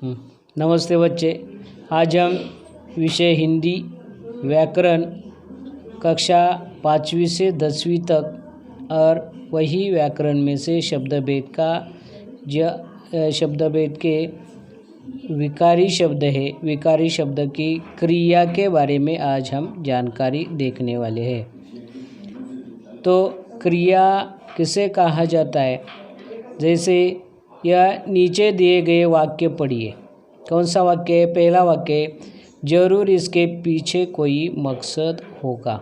नमस्ते बच्चे। आज हम विषय हिंदी व्याकरण कक्षा 5वीं से 10वीं तक और वही व्याकरण में से शब्द भेद के विकारी शब्द है, विकारी शब्द की क्रिया के बारे में आज हम जानकारी देखने वाले हैं। तो क्रिया किसे कहा जाता है? जैसे यह नीचे दिए गए वाक्य पढ़िए। कौन सा वाक्य है? पहला वाक्य, जरूर इसके पीछे कोई मकसद होगा।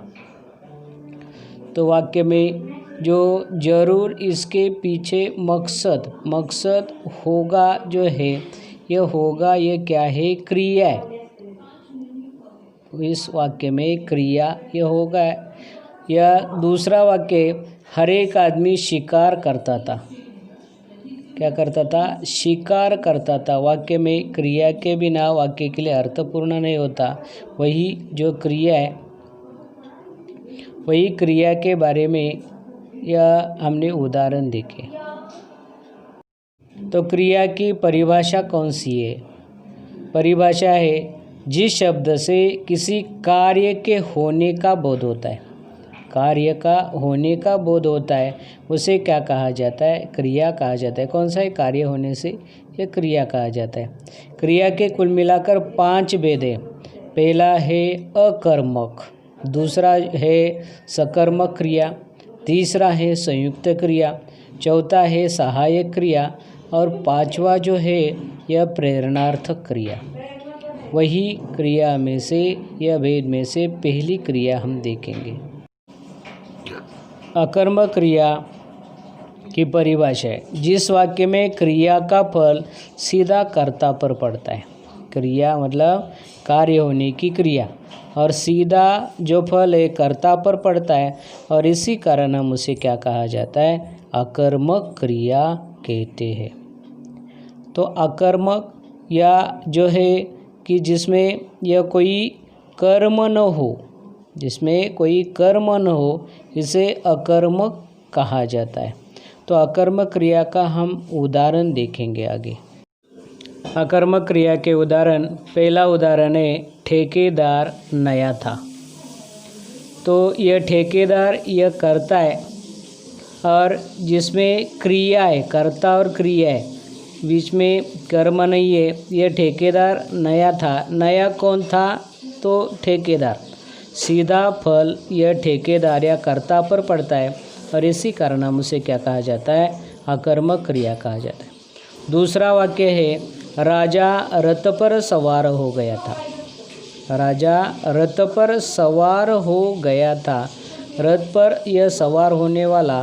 तो वाक्य में जो जरूर इसके पीछे मकसद होगा जो है, यह होगा, यह क्या है? क्रिया है। इस वाक्य में क्रिया यह होगा। यह दूसरा वाक्य, हर एक आदमी शिकार करता था। क्या करता था? शिकार करता था। वाक्य में क्रिया के बिना वाक्य के लिए अर्थपूर्ण नहीं होता। वही जो क्रिया है, वही क्रिया के बारे में यह हमने उदाहरण देखे। तो क्रिया की परिभाषा कौन सी है? परिभाषा है जिस शब्द से किसी कार्य के होने का बोध होता है। कार्य का होने का बोध होता है, उसे क्या कहा जाता है? क्रिया कहा जाता है। कौन सा है? कार्य होने से यह क्रिया कहा जाता है। क्रिया के कुल मिलाकर 5 भेद है। पहला है अकर्मक, दूसरा है सकर्मक क्रिया, तीसरा है संयुक्त क्रिया, चौथा है सहायक क्रिया और 5वां जो है यह प्रेरणार्थक क्रिया। वही क्रिया में से, यह भेद में से पहली क्रिया हम देखेंगे। अकर्मक क्रिया की परिभाषा है जिस वाक्य में क्रिया का फल सीधा कर्ता पर पड़ता है। क्रिया मतलब कार्य होने की क्रिया, और सीधा जो फल है कर्ता पर पड़ता है, और इसी कारण हम उसे क्या कहा जाता है? अकर्मक क्रिया कहते हैं। तो अकर्मक या जो है कि जिसमें यह कोई कर्म न हो, जिसमें कोई कर्म न हो, इसे अकर्मक कहा जाता है। तो अकर्मक क्रिया का हम उदाहरण देखेंगे आगे। अकर्मक क्रिया के उदाहरण, पहला उदाहरण है ठेकेदार नया था। तो यह ठेकेदार यह करता है, और जिसमें क्रिया है, कर्ता और क्रिया है, बीच में कर्म नहीं है। यह ठेकेदार नया था। नया कौन था? तो ठेकेदार। सीधा फल यह ठेकेदार या कर्ता पर पड़ता है, और इसी कारण हम उसे क्या कहा जाता है? अकर्मक क्रिया कहा जाता है। दूसरा वाक्य है, राजा रथ पर सवार हो गया था। राजा रथ पर सवार हो गया था। रथ पर यह सवार होने वाला,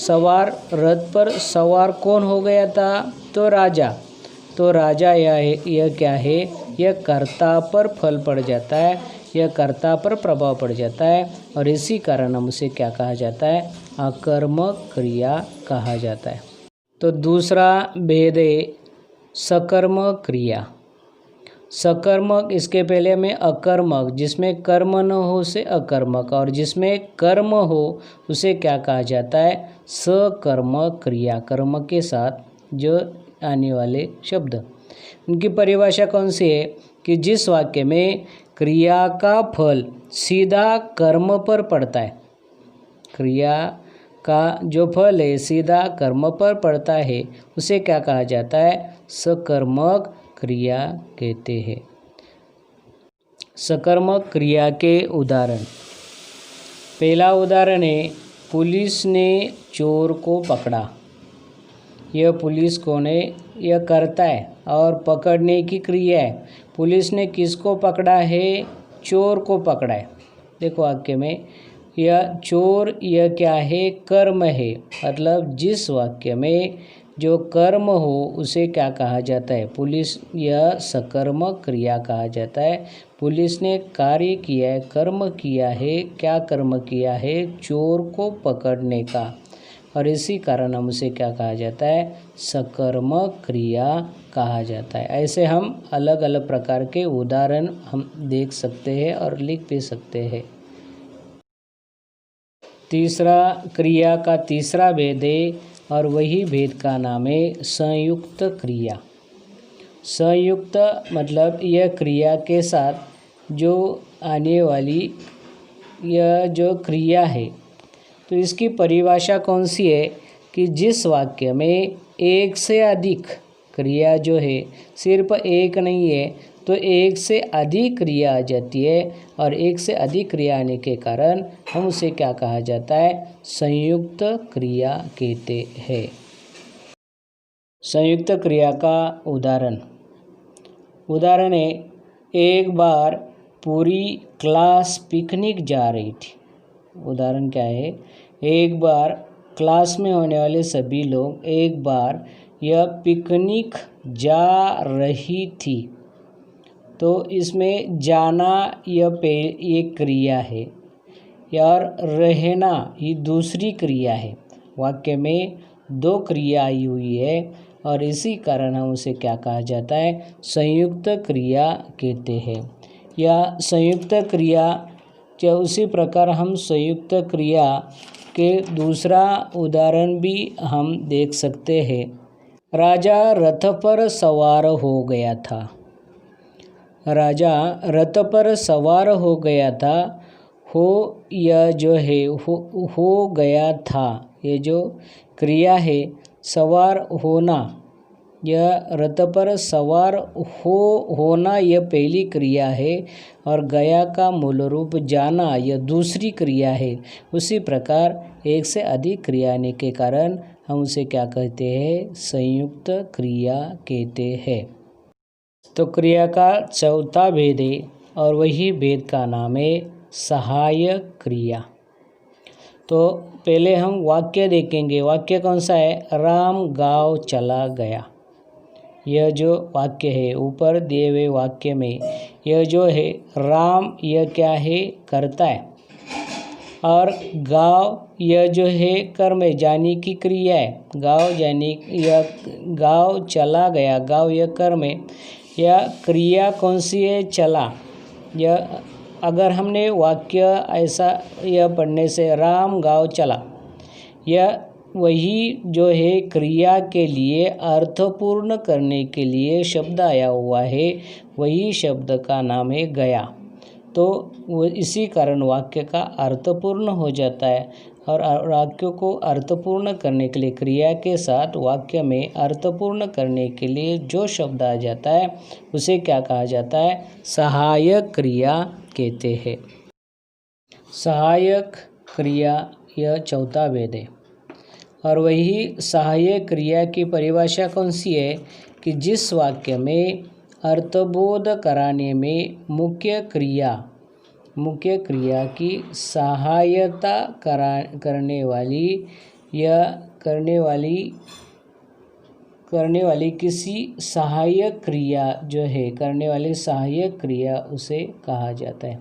रथ पर सवार कौन हो गया था? तो राजा। तो राजा यह क्या है? यह कर्ता पर फल पड़ जाता है, यह कर्ता पर प्रभाव पड़ जाता है, और इसी कारण हम उसे क्या कहा जाता है? अकर्मक क्रिया कहा जाता है। तो दूसरा भेद है सकर्मक क्रिया। सकर्मक, इसके पहले में अकर्मक, जिसमें कर्म न हो उसे अकर्मक, और जिसमें कर्म हो उसे क्या कहा जाता है? सकर्मक क्रिया। कर्म के साथ जो आने वाले शब्द, उनकी परिभाषा कौन सी है? कि जिस वाक्य में क्रिया का फल सीधा कर्म पर पड़ता है, क्रिया का जो फल है सीधा कर्म पर पड़ता है, उसे क्या कहा जाता है? सकर्मक क्रिया कहते हैं। सकर्मक क्रिया के उदाहरण, पहला उदाहरण है पुलिस ने चोर को पकड़ा। यह पुलिस कौन है? यह करता है, और पकड़ने की क्रिया है। पुलिस ने किसको पकड़ा है? चोर को पकड़ा है। देखो वाक्य में यह चोर, यह क्या है? कर्म है। मतलब जिस वाक्य में जो कर्म हो उसे क्या कहा जाता है? पुलिस, यह सकर्मक क्रिया कहा जाता है। पुलिस ने कार्य किया है, कर्म किया है। क्या कर्म किया है? चोर को पकड़ने का, और इसी कारण हम उसे क्या कहा जाता है? सकर्मक क्रिया कहा जाता है। ऐसे हम अलग अलग प्रकार के उदाहरण हम देख सकते हैं और लिख भी सकते हैं। तीसरा क्रिया का तीसरा भेद है, और वही भेद का नाम है संयुक्त क्रिया। संयुक्त मतलब यह क्रिया के साथ जो आने वाली यह जो क्रिया है, तो इसकी परिभाषा कौन सी है कि जिस वाक्य में एक से अधिक क्रिया जो है, सिर्फ एक नहीं है तो एक से अधिक क्रिया आ जाती है, और एक से अधिक क्रिया आने के कारण हम उसे क्या कहा जाता है, संयुक्त क्रिया कहते हैं। संयुक्त क्रिया का उदाहरण है, एक बार पूरी क्लास पिकनिक जा रही थी। उदाहरण क्या है, एक बार क्लास में होने वाले सभी लोग एक बार यह पिकनिक जा रही थी। तो इसमें जाना यह एक क्रिया है और रहना ये दूसरी क्रिया है। वाक्य में दो क्रिया आई हुई है और इसी कारण हम उसे क्या कहा जाता है, संयुक्त क्रिया कहते हैं। या संयुक्त क्रिया क्या उसी प्रकार हम संयुक्त क्रिया के दूसरा उदाहरण भी हम देख सकते हैं। राजा रथ पर सवार हो गया था। राजा रथ पर सवार हो गया था। हो यह जो है हो गया था, ये जो क्रिया है सवार होना, यह रथ पर सवार होना यह पहली क्रिया है और गया का मूल रूप जाना यह दूसरी क्रिया है। उसी प्रकार एक से अधिक क्रिया आने के कारण हम उसे क्या कहते हैं, संयुक्त क्रिया कहते हैं। तो क्रिया का चौथा भेद है और वही भेद का नाम है सहायक क्रिया। तो पहले हम वाक्य देखेंगे। वाक्य कौन सा है, राम गाँव चला गया। यह जो वाक्य है ऊपर दिए हुए वाक्य में यह जो है राम यह क्या है, करता है, और गाँव यह जो है कर्म है, जाने की क्रिया है। गाँव जाने यह गाँव चला गया, गाँव यह कर्म है। यह क्रिया कौन सी है, चला। यह अगर हमने वाक्य ऐसा यह पढ़ने से राम गाँव चला, यह वही जो है क्रिया के लिए अर्थपूर्ण करने के लिए शब्द आया हुआ है, वही शब्द का नाम है गया। तो वो इसी कारण वाक्य का अर्थपूर्ण हो जाता है, और वाक्य को अर्थपूर्ण करने के लिए क्रिया के साथ वाक्य में अर्थपूर्ण करने के लिए जो शब्द आ जाता है उसे क्या कहा जाता है, सहायक क्रिया कहते हैं। सहायक क्रिया यह चौथा भेद है। और वही सहायक क्रिया की परिभाषा कौन सी है कि जिस वाक्य में अर्थबोध कराने में मुख्य क्रिया की सहायता करने वाली किसी सहायक क्रिया जो है, करने वाली सहायक क्रिया उसे कहा जाता है।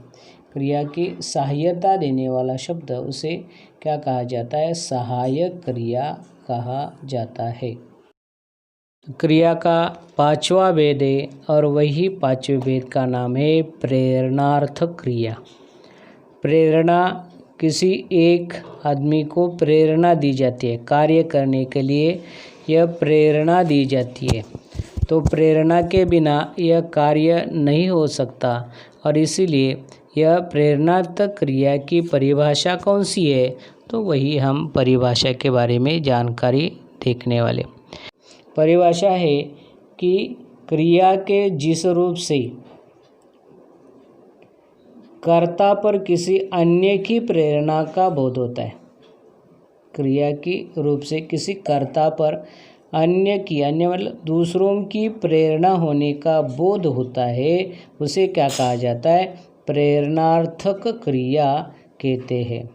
क्रिया की सहायता देने वाला शब्द उसे क्या कहा जाता है, सहायक क्रिया कहा जाता है। क्रिया का पांचवा भेद है और वही पांचवें भेद का नाम है प्रेरणार्थक क्रिया। प्रेरणा, किसी एक आदमी को प्रेरणा दी जाती है कार्य करने के लिए, यह प्रेरणा दी जाती है। तो प्रेरणा के बिना यह कार्य नहीं हो सकता, और इसीलिए यह प्रेरणार्थक क्रिया की परिभाषा कौन सी है, तो वही हम परिभाषा के बारे में जानकारी देखने वाले। परिभाषा है कि क्रिया के जिस रूप से कर्ता पर किसी अन्य की प्रेरणा का बोध होता है, क्रिया की रूप से किसी कर्ता पर अन्य मतलब दूसरों की प्रेरणा होने का बोध होता है, उसे क्या कहा जाता है, प्रेरणार्थक क्रिया कहते हैं।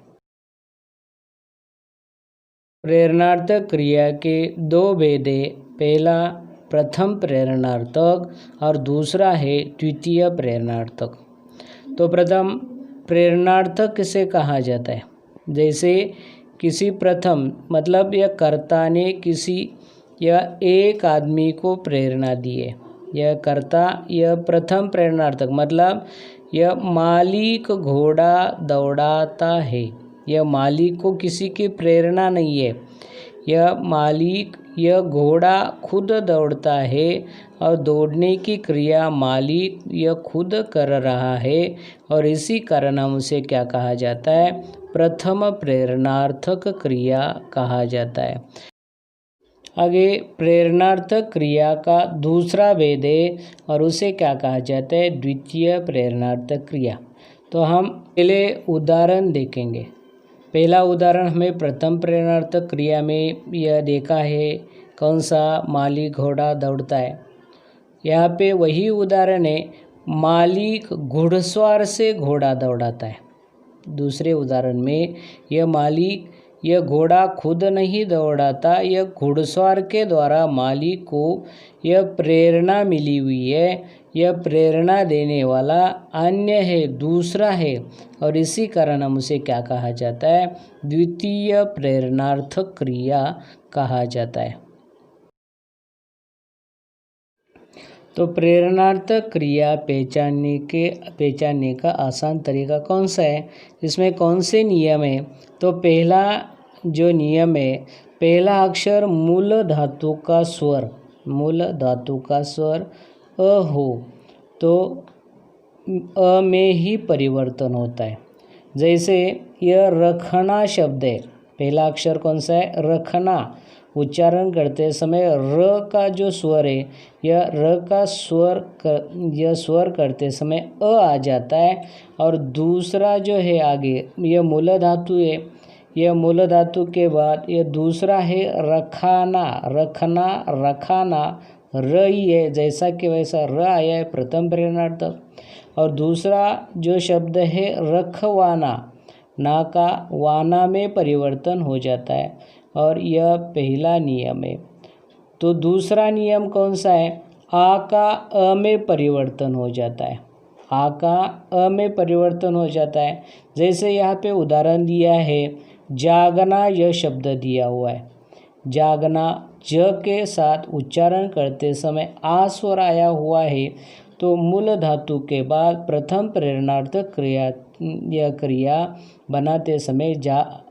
प्रेरणार्थक क्रिया के दो भेद है। पहला प्रथम प्रेरणार्थक और दूसरा है द्वितीय प्रेरणार्थक। तो प्रथम प्रेरणार्थक किसे कहा जाता है, जैसे किसी प्रथम मतलब यह कर्ता ने किसी यह एक आदमी को प्रेरणा दी है, यह कर्ता यह प्रथम प्रेरणार्थक मतलब यह मालिक घोड़ा दौड़ाता है, यह मालिक को किसी की प्रेरणा नहीं है, यह घोड़ा खुद दौड़ता है और दौड़ने की क्रिया मालिक यह खुद कर रहा है और इसी कारण हम उसे क्या कहा जाता है, प्रथम प्रेरणार्थक क्रिया कहा जाता है। आगे प्रेरणार्थक क्रिया का दूसरा भेद है और उसे क्या कहा जाता है, द्वितीय प्रेरणार्थक क्रिया। तो हम पहले उदाहरण देखेंगे। पहला उदाहरण हमें प्रथम प्रेरणार्थक क्रिया में यह देखा है, कौन सा, मालिक घोड़ा दौड़ता है। यहाँ पे वही उदाहरण है, मालिक घुड़सवार से घोड़ा दौड़ाता है। दूसरे उदाहरण में यह घोड़ा खुद नहीं दौड़ाता, यह घुड़सवार के द्वारा मालिक को यह प्रेरणा मिली हुई है, यह प्रेरणा देने वाला अन्य है, दूसरा है और इसी कारण हम उसे क्या कहा जाता है, द्वितीय प्रेरणार्थक क्रिया कहा जाता है। तो प्रेरणार्थक क्रिया पहचानने का आसान तरीका कौन सा है, इसमें कौन से नियम है। तो पहला जो नियम है, पहला अक्षर मूल धातु का स्वर अ हो तो अ में ही परिवर्तन होता है। जैसे यह रखना शब्द है, पहला अक्षर कौन सा है, रखना। उच्चारण करते समय र का जो स्वर है, यह र का स्वर करते समय अ आ जाता है और दूसरा जो है आगे यह मूल धातु है, यह मूल धातु के बाद यह दूसरा है रखाना, रखाना र ही है, जैसा कि वैसा र आया है प्रथम प्रेरणार्थक। और दूसरा जो शब्द है रखवाना, ना का वाना में परिवर्तन हो जाता है और यह पहला नियम है। तो दूसरा नियम कौन सा है, आ का अ में परिवर्तन हो जाता है, आ का अ में परिवर्तन हो जाता है। जैसे यहाँ पे उदाहरण दिया है, जागना यह शब्द दिया हुआ है, जागना ज के साथ उच्चारण करते समय आ स्वर आया हुआ है, तो मूल धातु के बाद प्रथम प्रेरणार्थक क्रिया बनाते समय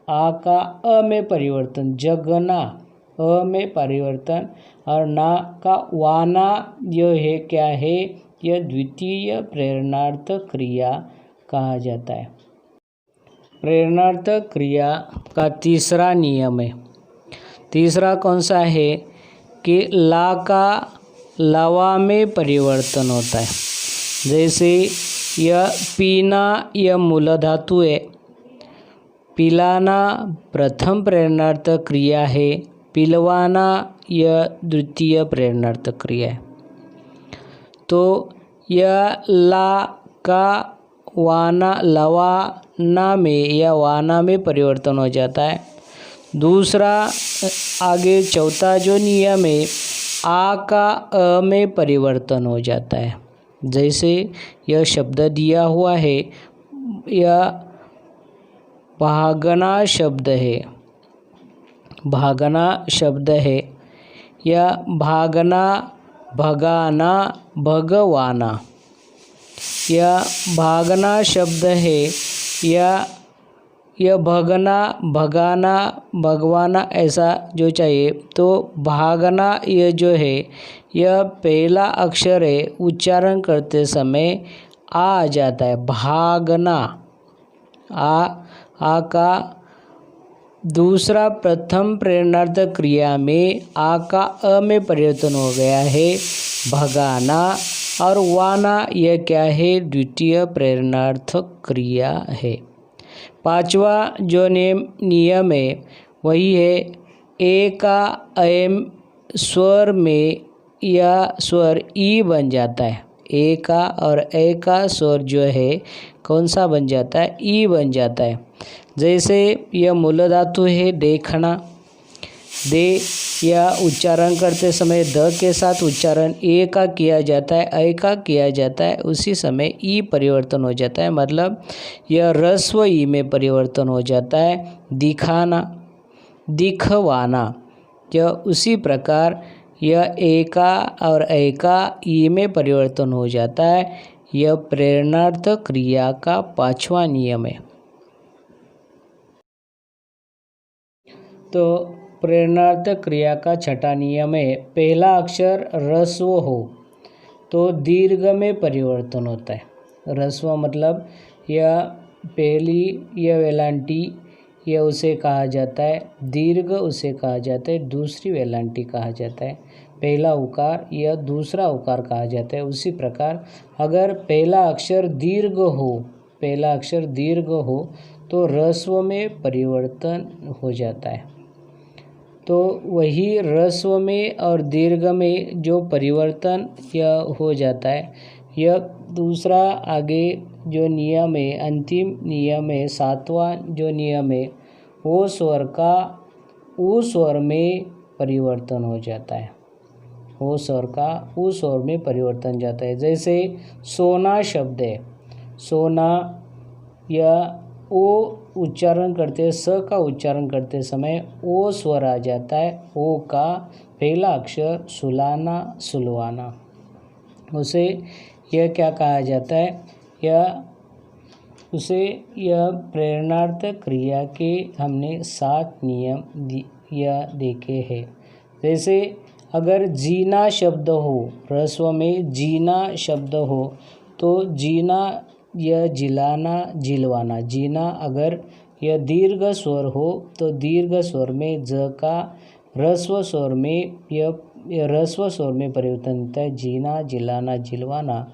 आ का अ में परिवर्तन, जगना अ में परिवर्तन और ना का वाना यह है क्या है, यह द्वितीय प्रेरणार्थक क्रिया कहा जाता है। प्रेरणार्थक क्रिया का तीसरा नियम है, तीसरा कौन सा है कि ला का लवा में परिवर्तन होता है। जैसे यह पीना यह मूल धातु है, पिलाना प्रथम प्रेरणार्थक क्रिया है, पिलवाना यह द्वितीय प्रेरणार्थक क्रिया है। तो यह ला का वाना लवाना में या वाना में परिवर्तन हो जाता है। दूसरा आगे चौथा जो नियम है, आ का अ में परिवर्तन हो जाता है। जैसे यह शब्द दिया हुआ है, यह भागना शब्द है, भागना शब्द है, यह भागना, भगाना, भगवाना, यह भागना शब्द है, यह भगना, भगाना, भगवाना ऐसा जो चाहिए। तो भागना यह जो है, यह पहला अक्षर है, उच्चारण करते समय आ जाता है, भागना। आ का दूसरा प्रथम प्रेरणार्थक क्रिया में आ का अ में परिवर्तन हो गया है, भगाना। और वाना यह क्या है, द्वितीय प्रेरणार्थक क्रिया है। पांचवा जो नियम है वही है, ए का अयम स्वर में यह स्वर ई बन जाता है, ए का और ए का स्वर जो है कौन सा बन जाता है, ई बन जाता है। जैसे यह मूल धातु है देखना, दे या उच्चारण करते समय द के साथ उच्चारण ए का किया जाता है, ऐ का किया जाता है, उसी समय ई परिवर्तन हो जाता है, मतलब यह रस्व ई में परिवर्तन हो जाता है, दिखाना, दिखवाना। यह उसी प्रकार यह ए का और ऐ का ई में परिवर्तन हो जाता है। यह प्रेरणार्थक क्रिया का पांचवा नियम है। तो प्रेरणार्थक क्रिया का छठा नियम है, पहला अक्षर ह्रस्व हो तो दीर्घ में परिवर्तन होता है। ह्रस्व मतलब यह पहली यह वेलांटी यह उसे कहा जाता है, दीर्घ उसे कहा जाता है, दूसरी वेलांटी कहा जाता है। पहला उकार यह दूसरा उकार कहा जाता है। उसी प्रकार अगर पहला अक्षर दीर्घ हो तो ह्रस्व में परिवर्तन हो जाता है। तो वही ह्रस्व में और दीर्घ में जो परिवर्तन यह हो जाता है, यह दूसरा आगे जो नियम है, अंतिम नियम है, सातवां जो नियम है, वो स्वर का उ स्वर में परिवर्तन हो जाता है। वो स्वर का उ स्वर में परिवर्तन जाता है। जैसे सोना शब्द है, सोना यह ओ उच्चारण करते स का उच्चारण करते समय ओ स्वर आ जाता है। ओ का पहला अक्षर सुलाना सुलवाना, उसे यह क्या कहा जाता है, यह प्रेरणार्थक क्रिया के हमने 7 नियम यह देखे हैं। जैसे अगर जीना शब्द हो, ह्रस्व में जीना शब्द हो तो जीना यह जिलाना जिलवाना, जीना अगर यह दीर्घ स्वर हो तो दीर्घ स्वर में ज का ह्रस्व स्वर में यह ह्रस्व स्वर में परिवर्तन होता है। जीना जिलाना जिलवाना,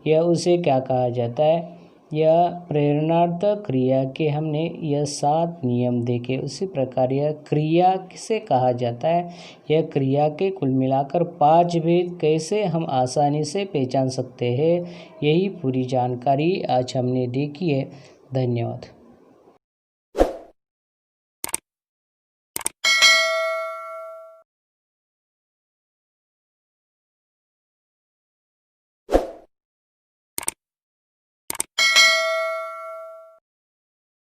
यह उसे क्या कहा जाता है, यह प्रेरणार्थक क्रिया के हमने यह 7 नियम देखे। उसी प्रकार यह क्रिया किसे कहा जाता है, यह क्रिया के कुल मिलाकर 5 भेद कैसे हम आसानी से पहचान सकते हैं, यही पूरी जानकारी आज हमने देखी है। धन्यवाद।